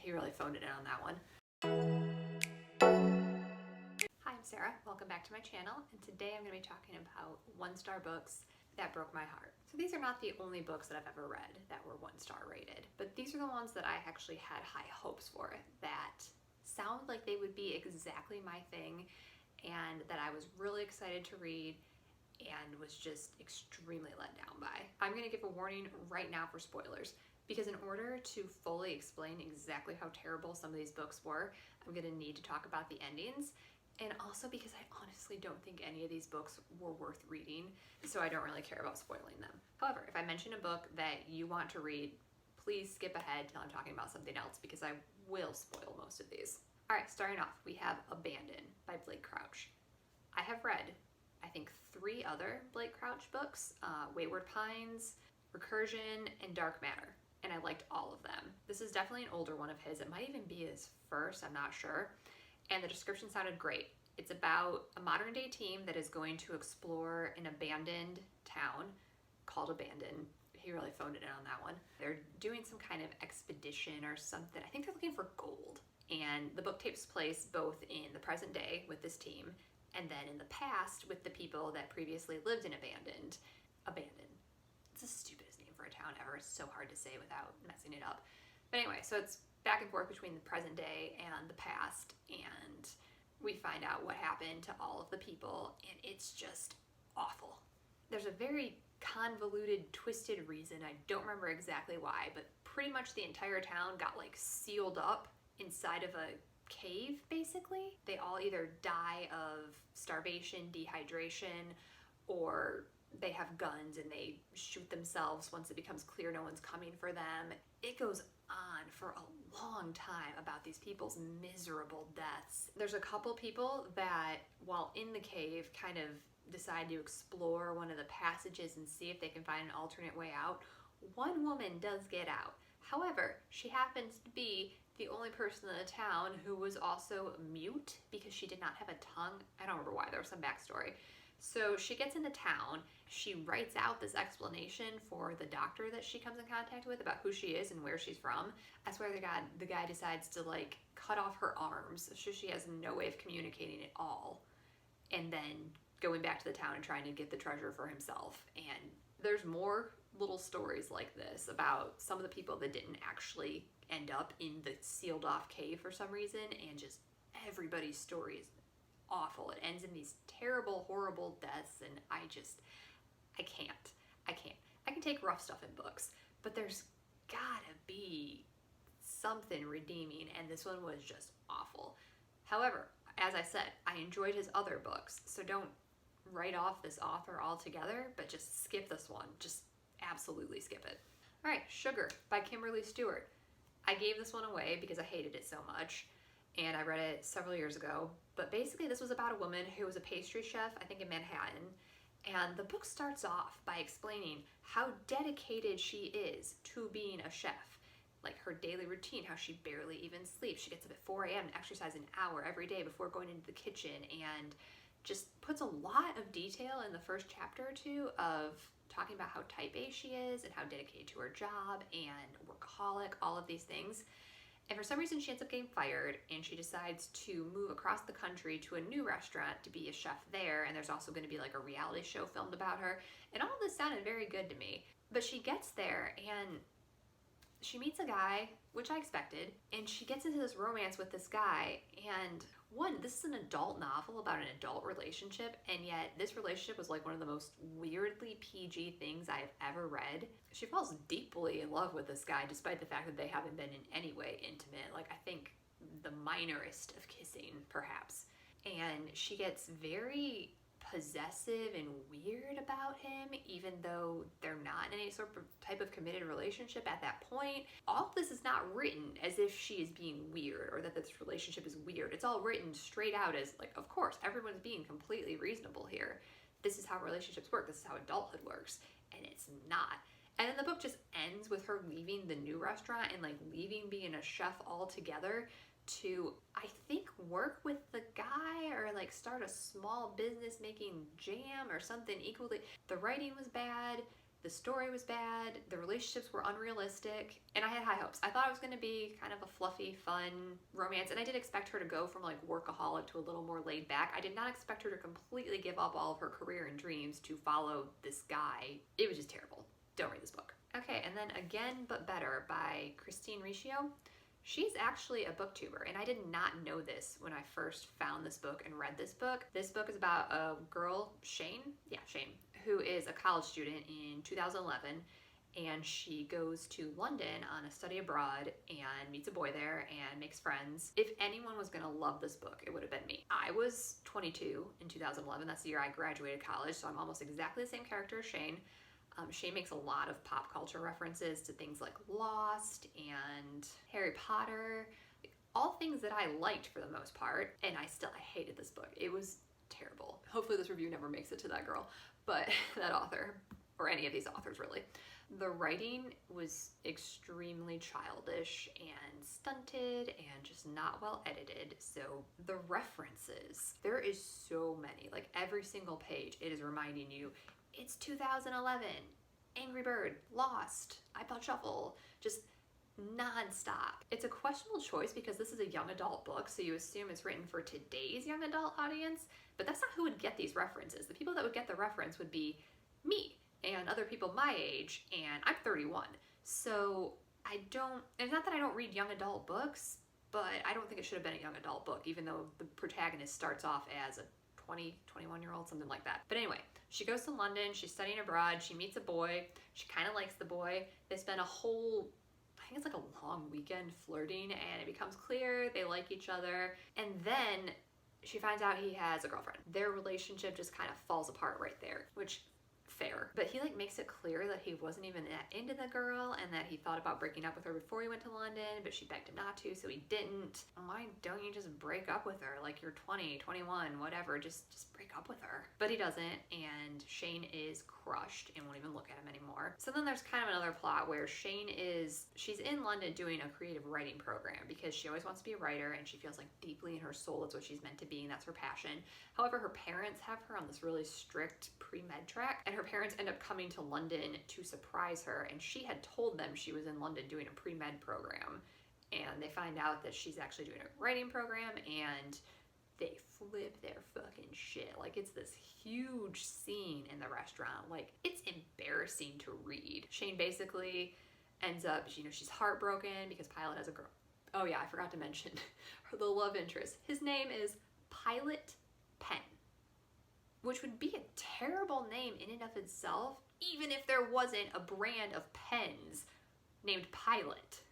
He really phoned it in on that one. Hi, I'm Sarah. Welcome back to my channel, and today I'm going to be talking about one-star books that broke my heart. So these are not the only books that I've ever read that were one-star rated, but these are the ones that I actually had high hopes for, that sound like they would be exactly my thing, and that I was really excited to read and was just extremely let down by. I'm going to give a warning right now for spoilers, because in order to fully explain exactly how terrible some of these books were, I'm going to need to talk about the endings, and also because I honestly don't think any of these books were worth reading, so I don't really care about spoiling them. However, if I mention a book that you want to read, please skip ahead till I'm talking about something else, because I will spoil most of these. Alright, starting off, we have Bandhan by Blake Crouch. I have read, I think, 3 other Blake Crouch books, Wayward Pines, Recursion, and Dark Matter, and I liked all of them. This is definitely an older one of his. It might even be his first, I'm not sure. And the description sounded great. It's about a modern day team that is going to explore an abandoned town called Bandhan. He really phoned it in on that one. They're doing some kind of expedition or something. I think they're looking for gold. And the book takes place both in the present day with this team, and then in the past with the people that previously lived in Bandhan. It's the stupidest name for a town ever. It's so hard to say without messing it up. But anyway, so it's back and forth between the present day and the past, and we find out what happened to all of the people, and it's just awful. There's a very convoluted, twisted reason. I don't remember exactly why, but pretty much the entire town got like sealed up inside of a cave, basically. They all either die of starvation, dehydration, or they have guns and they shoot themselves once it becomes clear no one's coming for them. It goes on for a long time about these people's miserable deaths. There's a couple people that, while in the cave, kind of decide to explore one of the passages and see if they can find an alternate way out. One woman does get out. However, she happens to be the only person in the town who was also mute because she did not have a tongue. I don't remember why, there was some backstory. So she gets into town, she writes out this explanation for the doctor that she comes in contact with about who she is and where she's from. I swear to God, the guy decides to like cut off her arms so she has no way of communicating at all. And then going back to the town and trying to get the treasure for himself. And there's more little stories like this about some of the people that didn't actually end up in the sealed off cave for some reason, and just everybody's story is awful. It ends in these terrible, horrible deaths, and I can't. I can take rough stuff in books, but there's gotta be something redeeming, and this one was just awful. However, as I said, I enjoyed his other books, so don't write off this author altogether, but just skip this one. Just absolutely skip it. All right, Sugar by Kimberly Stewart. I gave this one away because I hated it so much, and I read it several years ago. But basically this was about a woman who was a pastry chef, I think in Manhattan, and the book starts off by explaining how dedicated she is to being a chef. Like her daily routine, how she barely even sleeps. She gets up at 4 a.m. to exercise an hour every day before going into the kitchen, and just puts a lot of detail in the first chapter or two of talking about how type A she is and how dedicated to her job and workaholic, all of these things. And for some reason she ends up getting fired, and she decides to move across the country to a new restaurant to be a chef there, and there's also going to be like a reality show filmed about her, and all of this sounded very good to me. But she gets there and she meets a guy, which I expected, and she gets into this romance with this guy, and this is an adult novel about an adult relationship, and yet this relationship was like one of the most weirdly PG things I have ever read. She falls deeply in love with this guy despite the fact that they haven't been in any way intimate, like I think the minorest of kissing perhaps. And she gets very possessive and weird about him, even though they're not in any sort of type of committed relationship at that point. All of this is not written as if she is being weird or that this relationship is weird. It's all written straight out as like, of course, everyone's being completely reasonable here. This is how relationships work. This is how adulthood works. And it's not. And then the book just ends with her leaving the new restaurant and like leaving being a chef altogether to, I think, work with the guy or like start a small business making jam or something equally. The writing was bad. The story was bad, the relationships were unrealistic, and I had high hopes. I thought it was going to be kind of a fluffy, fun romance, and I did expect her to go from like workaholic to a little more laid back. I did not expect her to completely give up all of her career and dreams to follow this guy. It was just terrible. Don't read this book. Okay, and then Again But Better by Christine Riccio. She's actually a booktuber, and I did not know this when I first found this book and read this book. This book is about a girl, Shane, who is a college student in 2011, and she goes to London on a study abroad and meets a boy there and makes friends. If anyone was gonna love this book, it would have been me. I was 22 in 2011. That's the year I graduated college, so I'm almost exactly the same character as Shane. Shane makes a lot of pop culture references to things like Lost and Harry Potter, all things that I liked for the most part, and I hated this book. It was terrible. Hopefully this review never makes it to that girl, but that author, or any of these authors really. The writing was extremely childish and stunted and just not well edited. So the references, there is so many, like every single page it is reminding you, it's 2011, Angry Bird, Lost, iPod Shuffle, just non-stop. It's a questionable choice because this is a young adult book, so you assume it's written for today's young adult audience, but that's not who would get these references. The people that would get the reference would be me and other people my age, and I'm 31. So it's not that I don't read young adult books, but I don't think it should have been a young adult book, even though the protagonist starts off as a 21-year-old, something like that. But anyway, she goes to London, she's studying abroad, she meets a boy, she kind of likes the boy. They spend a whole, I think it's like a long weekend flirting, and it becomes clear they like each other. And then she finds out he has a girlfriend. Their relationship just kind of falls apart right there, which fair. But he like makes it clear that he wasn't even that into the girl and that he thought about breaking up with her before he went to London, but she begged him not to, so he didn't. Why don't you just break up with her? Like, you're 20, 21, whatever, just break up with her. But he doesn't, and Shane is crushed and won't even look at him anymore. So then there's kind of another plot where she's in London doing a creative writing program because she always wants to be a writer, and she feels like deeply in her soul that's what she's meant to be, and that's her passion. However, her parents have her on this really strict pre-med track, and her parents end up coming to London to surprise her, and she had told them she was in London doing a pre-med program, and they find out that she's actually doing a writing program, and they flip their fucking shit. Like, it's this huge scene in the restaurant. Like, it's embarrassing to read. Shane basically ends up, she's heartbroken because Pilot has a girl. Oh yeah, I forgot to mention the love interest. His name is Pilot Pen, which would be a terrible name in and of itself, even if there wasn't a brand of pens named Pilot.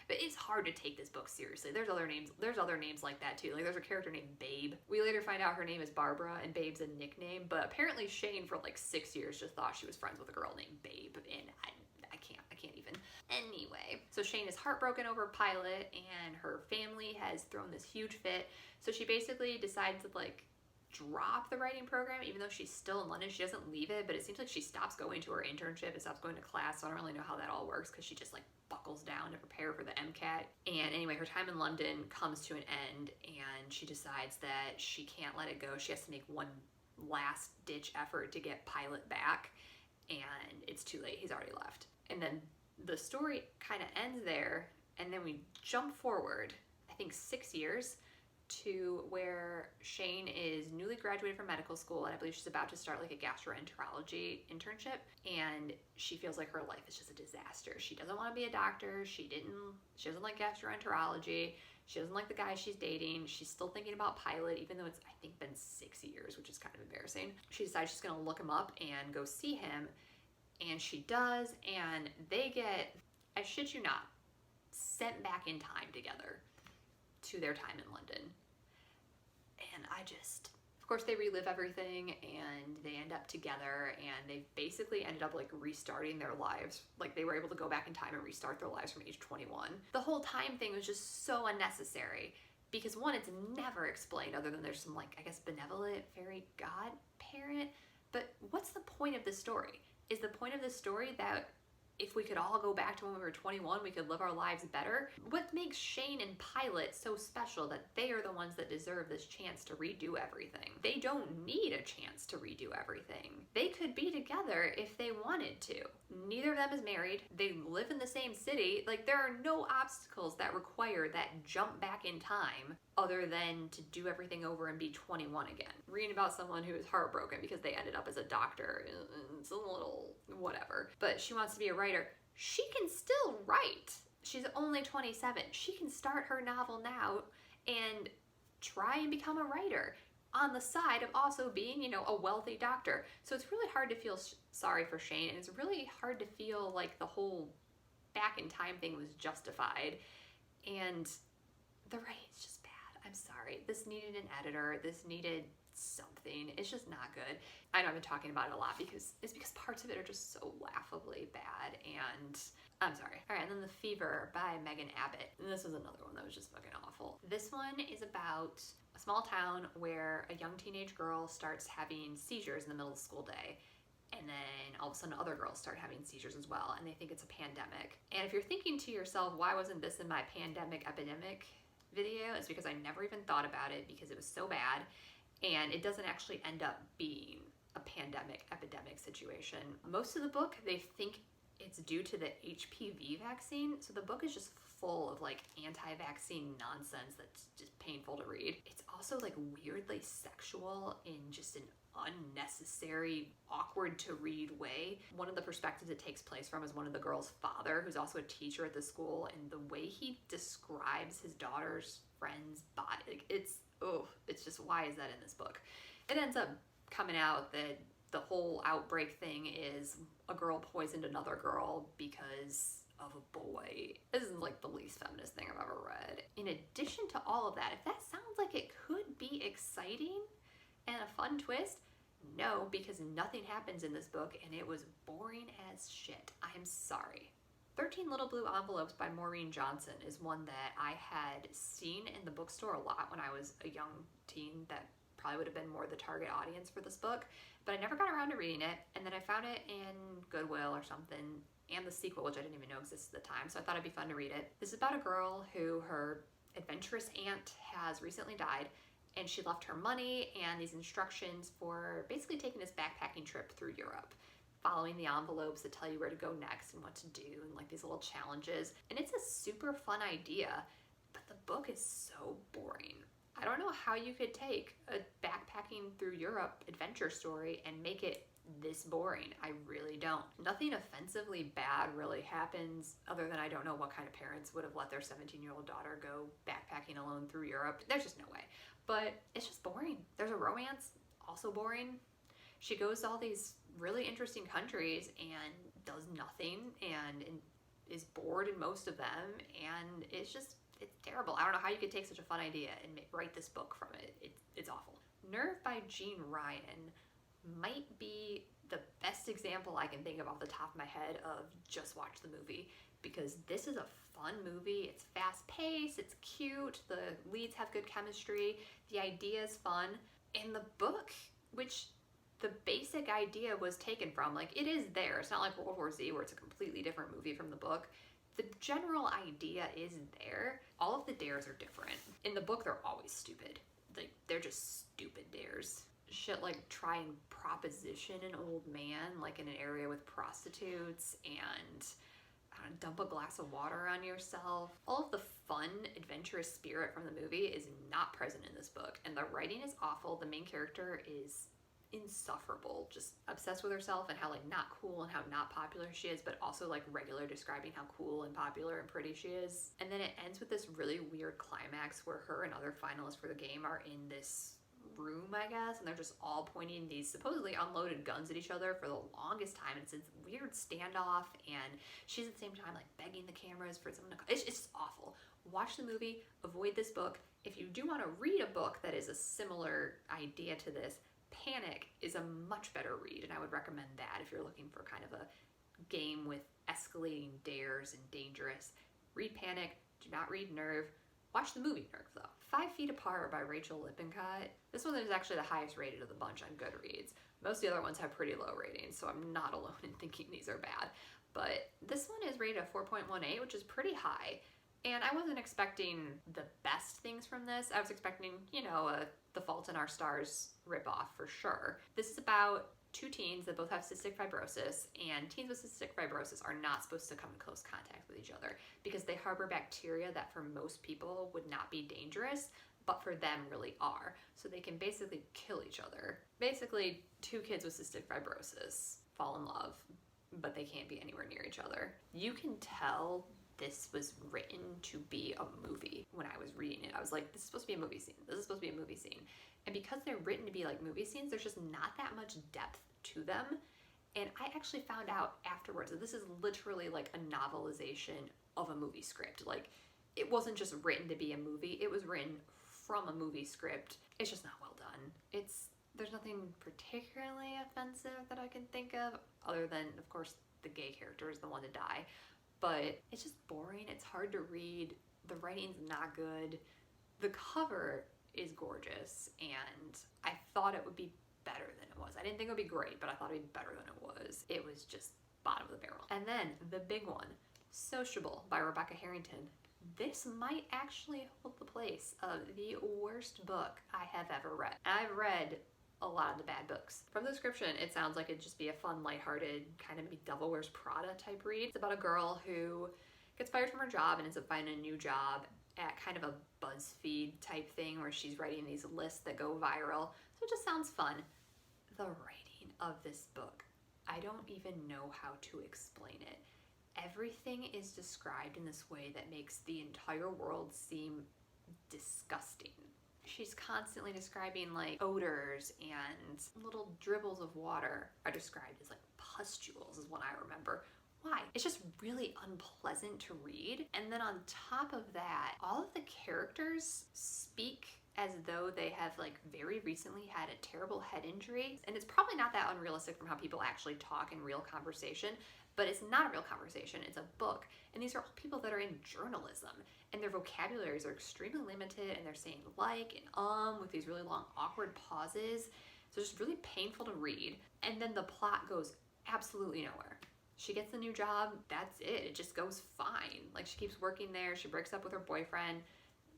But it's hard to take this book seriously. There's other names like that too. Like, there's a character named Babe. We later find out her name is Barbara and Babe's a nickname, but apparently Shane for like 6 years just thought she was friends with a girl named Babe, and I can't even. Anyway, so Shane is heartbroken over Pilot, and her family has thrown this huge fit. So she basically decides to like drop the writing program, even though she's still in London. She doesn't leave it, but it seems like she stops going to her internship and stops going to class, so I don't really know how that all works because she just like buckles down to prepare for the MCAT. And anyway, her time in London comes to an end, and she decides that she can't let it go. She has to make one last ditch effort to get Pilot back, and it's too late. He's already left. And then the story kind of ends there, and then we jump forward, I think 6 years, to where Shane is newly graduated from medical school, and I believe she's about to start like a gastroenterology internship, and she feels like her life is just a disaster. She doesn't want to be a doctor. She doesn't like gastroenterology. She doesn't like the guy she's dating. She's still thinking about Pilot, even though it's, I think, been 6 years, which is kind of embarrassing. She decides she's going to look him up and go see him, and she does, and they get, I shit you not, sent back in time together to their time in London. And of course they relive everything, and they end up together, and they basically ended up like restarting their lives. Like, they were able to go back in time and restart their lives from age 21. The whole time thing was just so unnecessary because, one, it's never explained other than there's some like, I guess, benevolent fairy godparent. But what's the point of this story? Is the point of this story that if we could all go back to when we were 21, we could live our lives better. What makes Shane and Pilot so special that they are the ones that deserve this chance to redo everything? They don't need a chance to redo everything. They could be together if they wanted to. Neither of them is married. They live in the same city. Like, there are no obstacles that require that jump back in time other than to do everything over and be 21 again. Reading about someone who is heartbroken because they ended up as a doctor, it's a little whatever. But she wants to be a writer. She can still write. She's only 27. She can start her novel now and try and become a writer on the side of also being, you know, a wealthy doctor. So it's really hard to feel sorry for Shane, and it's really hard to feel like the whole back in time thing was justified. And the writing's just bad. I'm sorry. This needed an editor. This needed something. It's just not good. I know I've been talking about it a lot because parts of it are just so laughably bad, and I'm sorry. All right, and then The Fever by Megan Abbott. And this was another one that was just fucking awful. This one is about a small town where a young teenage girl starts having seizures in the middle of the school day. And then all of a sudden other girls start having seizures as well, and they think it's a pandemic. And if you're thinking to yourself, why wasn't this in my pandemic epidemic video? It's because I never even thought about it because it was so bad, and it doesn't actually end up being a pandemic epidemic situation. Most of the book, they think it's due to the HPV vaccine, so the book is just full of like anti-vaccine nonsense that's just painful to read. It's also like weirdly sexual in just an unnecessary, awkward to read way. One of the perspectives it takes place from is one of the girl's father, who's also a teacher at the school, and the way he describes his daughter's friend's body, like, it's just, why is that in this book? It ends up coming out that the whole outbreak thing is a girl poisoned another girl because of a boy. This is like the least feminist thing I've ever read. In addition to all of that, if that sounds like it could be exciting and a fun twist, no, because nothing happens in this book and it was boring as shit. I'm sorry. 13 Little Blue Envelopes by Maureen Johnson is one that I had seen in the bookstore a lot when I was a young teen. That probably would have been more the target audience for this book, but I never got around to reading it, and then I found it in Goodwill or something, and the sequel, which I didn't even know existed at the time, so I thought it'd be fun to read it. This is about a girl who her adventurous aunt has recently died, and she left her money and these instructions for basically taking this backpacking trip through Europe, following the envelopes that tell you where to go next and what to do, and like these little challenges. And it's a super fun idea, but the book is so boring. I don't know how you could take a backpacking through Europe adventure story and make it this boring. I really don't. Nothing offensively bad really happens, other than I don't know what kind of parents would have let their 17-year-old daughter go backpacking alone through Europe. There's just no way. But it's just boring. There's a romance, also boring. She goes to all these really interesting countries and does nothing and is bored in most of them, and it's terrible. I don't know how you could take such a fun idea and write this book from it. It's awful. Nerve by Jean Ryan might be the best example I can think of off the top of my head of just watch the movie, because this is a fun movie. It's fast paced, it's cute, the leads have good chemistry, the idea is fun. In the book, which the basic idea was taken from, like, it is there. It's not like World War Z where it's a completely different movie from the book. The general idea is there. All of the dares are different. In the book, they're always stupid. Like, they're just stupid dares. Shit like try and proposition an old man, like in an area with prostitutes, and dump a glass of water on yourself. All of the fun, adventurous spirit from the movie is not present in this book, and the writing is awful. The main character is insufferable, just obsessed with herself and how like not cool and how not popular she is, but also like regular describing how cool and popular and pretty she is. And then it ends with this really weird climax where her and other finalists for the game are in this room, I guess, and they're just all pointing these supposedly unloaded guns at each other for the longest time. It's this weird standoff, and she's at the same time like begging the cameras for someone to... It's just awful. Watch the movie, avoid this book. If you do want to read a book that is a similar idea to this, Panic is a much better read, and I would recommend that if you're looking for kind of a game with escalating dares and dangerous. Read Panic, do not read Nerve. Watch the movie Nerve, though. 5 Feet Apart by Rachel Lippincott. This one is actually the highest rated of the bunch on Goodreads. Most of the other ones have pretty low ratings, so I'm not alone in thinking these are bad. but this one is rated a 4.18, which is pretty high. And I wasn't expecting the best things from this. I was expecting, you know, The Fault in Our Stars ripoff for sure. This is about two teens that both have cystic fibrosis, and teens with cystic fibrosis are not supposed to come in close contact with each other because they harbor bacteria that for most people would not be dangerous, but for them really are. So they can basically kill each other. Basically, two kids with cystic fibrosis fall in love, but they can't be anywhere near each other. You can tell this was written to be a movie. When I was reading it, I was like, this is supposed to be a movie scene. This is supposed to be a movie scene. And because they're written to be like movie scenes, there's just not that much depth to them. And I actually found out afterwards that this is literally like a novelization of a movie script. Like, it wasn't just written to be a movie, it was written from a movie script. It's just not well done. There's nothing particularly offensive that I can think of, other than, of course, the gay character is the one to die. But it's just boring, it's hard to read, the writing's not good. The cover is gorgeous, and I thought it would be better than it was. I didn't think it would be great, but I thought it would be better than it was. It was just bottom of the barrel. And then the big one, Sociable by Rebecca Harrington. This might actually hold the place of the worst book I have ever read. I've read a lot of the bad books. From the description, it sounds like it'd just be a fun, lighthearted, kind of Devil Wears Prada type read. It's about a girl who gets fired from her job and ends up finding a new job at kind of a BuzzFeed type thing where she's writing these lists that go viral. So it just sounds fun. The writing of this book, I don't even know how to explain it. Everything is described in this way that makes the entire world seem disgusting. She's constantly describing like odors, and little dribbles of water are described as like pustules is what I remember. Why? It's just really unpleasant to read. And then on top of that, all of the characters speak as though they have like very recently had a terrible head injury. And it's probably not that unrealistic from how people actually talk in real conversation, but it's not a real conversation, it's a book. And these are all people that are in journalism, and their vocabularies are extremely limited, and they're saying like and with these really long awkward pauses. So it's just really painful to read. And then the plot goes absolutely nowhere. She gets the new job, that's it. It just goes fine. Like, she keeps working there, she breaks up with her boyfriend.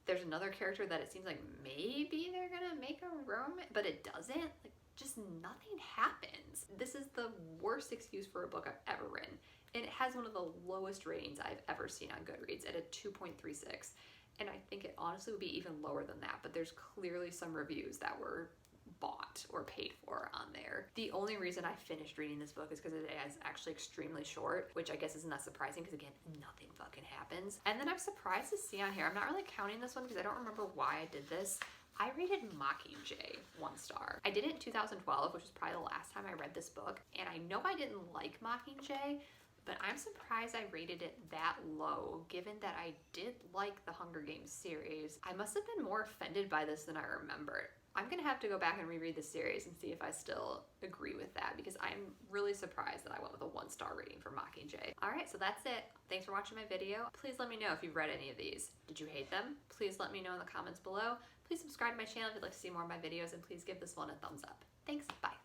There's another character that it seems like maybe they're gonna make a romance, but it doesn't. Like, just nothing happens. This is the worst excuse for a book I've ever written. And it has one of the lowest ratings I've ever seen on Goodreads at a 2.36. And I think it honestly would be even lower than that, but there's clearly some reviews that were bought or paid for on there. The only reason I finished reading this book is because it is actually extremely short, which I guess isn't that surprising because, again, nothing fucking happens. And then I'm surprised to see on here, I'm not really counting this one because I don't remember why I did this. I rated Mockingjay 1 star. I did it in 2012, which was probably the last time I read this book, and I know I didn't like Mockingjay, but I'm surprised I rated it that low, given that I did like the Hunger Games series. I must have been more offended by this than I remembered. I'm gonna have to go back and reread the series and see if I still agree with that, because I'm really surprised that I went with a 1 star rating for Mockingjay. All right, so that's it. Thanks for watching my video. Please let me know if you've read any of these. Did you hate them? Please let me know in the comments below. Please subscribe to my channel if you'd like to see more of my videos, and please give this one a thumbs up. Thanks, bye.